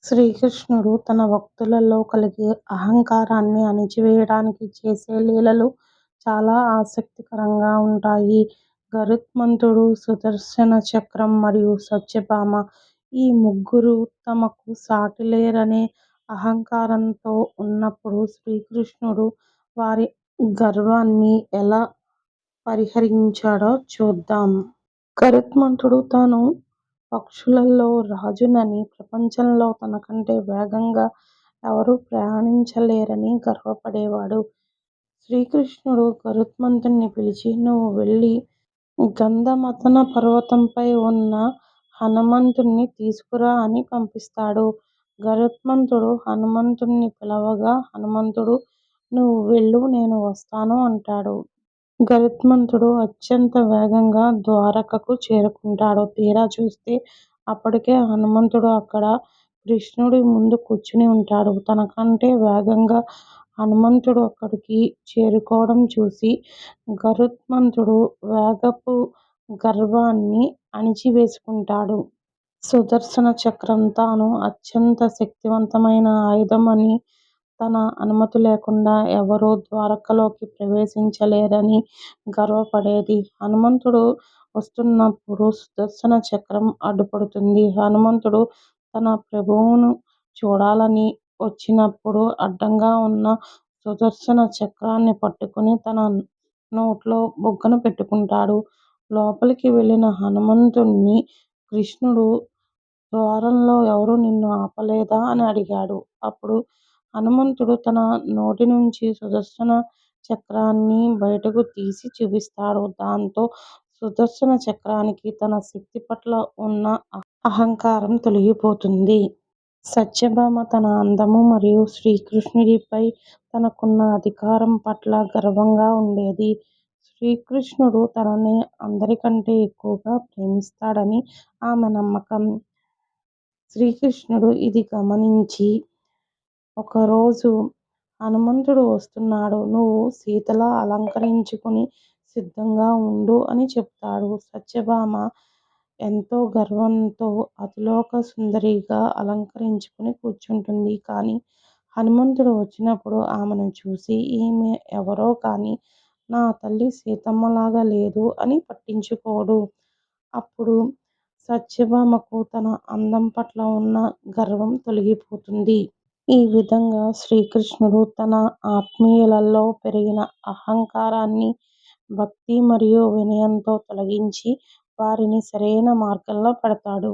శ్రీకృష్ణుడు తన భక్తులలో కలిగే అహంకారాన్ని అణిచివేయడానికి చేసే లీలలు చాలా ఆసక్తికరంగా ఉంటాయి. గరుత్మంతుడు, సుదర్శన చక్రం మరియు సత్యభామ ఈ ముగ్గురూ తమకు సాటిలేరనే అహంకారంతో ఉన్నప్పుడు శ్రీకృష్ణుడు వారి గర్వాన్ని ఎలా పరిహరించాడో చూద్దాం. గరుత్మంతుడు తాను పక్షులలో రాజునని, ప్రపంచంలో తనకంటే వేగంగా ఎవరూ ప్రయాణించలేరని గర్వపడేవాడు. శ్రీకృష్ణుడు గరుత్మంతుణ్ణి పిలిచి నువ్వు వెళ్ళి గంధమదన పర్వతంపై ఉన్న హనుమంతుణ్ణి తీసుకురా అని పంపిస్తాడు. గరుత్మంతుడు హనుమంతుణ్ణి పిలవగా హనుమంతుడు నువ్వు వెళ్ళు నేను వస్తాను అంటాడు. గరుత్మంతుడు అత్యంత వేగంగా ద్వారకకు చేరుకుంటాడు. తీరా చూస్తే అప్పటికే హనుమంతుడు అక్కడ కృష్ణుడి ముందు కూర్చుని ఉంటాడు. తనకంటే వేగంగా హనుమంతుడు అక్కడికి చేరుకోవడం చూసి గరుత్మంతుడు వేగపు గర్వాన్ని అణిచివేసుకుంటాడు. సుదర్శన చక్రం తాను అత్యంత శక్తివంతమైన ఆయుధం అని, తన అనుమతి లేకుండా ఎవరూ ద్వారకలోకి ప్రవేశించలేరని గర్వపడేది. హనుమంతుడు వస్తున్నప్పుడు సుదర్శన చక్రం అడ్డుపడుతుంది. హనుమంతుడు తన ప్రభువును చూడాలని వచ్చినప్పుడు అడ్డంగా ఉన్న సుదర్శన చక్రాన్ని పట్టుకుని తన నోట్లో బుగ్గన పెట్టుకుంటాడు. లోపలికి వెళ్ళిన హనుమంతుణ్ణి కృష్ణుడు ద్వారంలో ఎవరూ నిన్ను ఆపలేదా అని అడిగాడు. అప్పుడు హనుమంతుడు తన నోటి నుంచి సుదర్శన చక్రాన్ని బయటకు తీసి చూపిస్తాడు. దాంతో సుదర్శన చక్రానికి తన శక్తి పట్ల ఉన్న అహంకారం తొలగిపోతుంది. సత్యభామ తన అందము మరియు శ్రీకృష్ణుడిపై తనకున్న అధికారం పట్ల గర్వంగా ఉండేది. శ్రీకృష్ణుడు తననే అందరికంటే ఎక్కువగా ప్రేమిస్తాడని ఆమె నమ్మకం. శ్రీకృష్ణుడు ఇది గమనించి ఒకరోజు హనుమంతుడు వస్తున్నాడు, నువ్వు సీతలా అలంకరించుకుని సిద్ధంగా ఉండు అని చెప్తాడు. సత్యభామ ఎంతో గర్వంతో అతిలోక సుందరిగా అలంకరించుకుని కూర్చుంటుంది. కానీ హనుమంతుడు వచ్చినప్పుడు ఆమెను చూసి ఈమె ఎవరో కానీ నా తల్లి సీతమ్మలాగా లేదు అని పట్టించుకోడు. అప్పుడు సత్యభామకు తన అందం పట్ల ఉన్న గర్వం తొలగిపోతుంది. ఈ విధంగా శ్రీకృష్ణుడు తన ఆత్మీయులలో పెరిగిన అహంకారాన్ని భక్తి మరియు వినయంతో తొలగించి వారిని సరైన మార్గంలో పెడతాడు.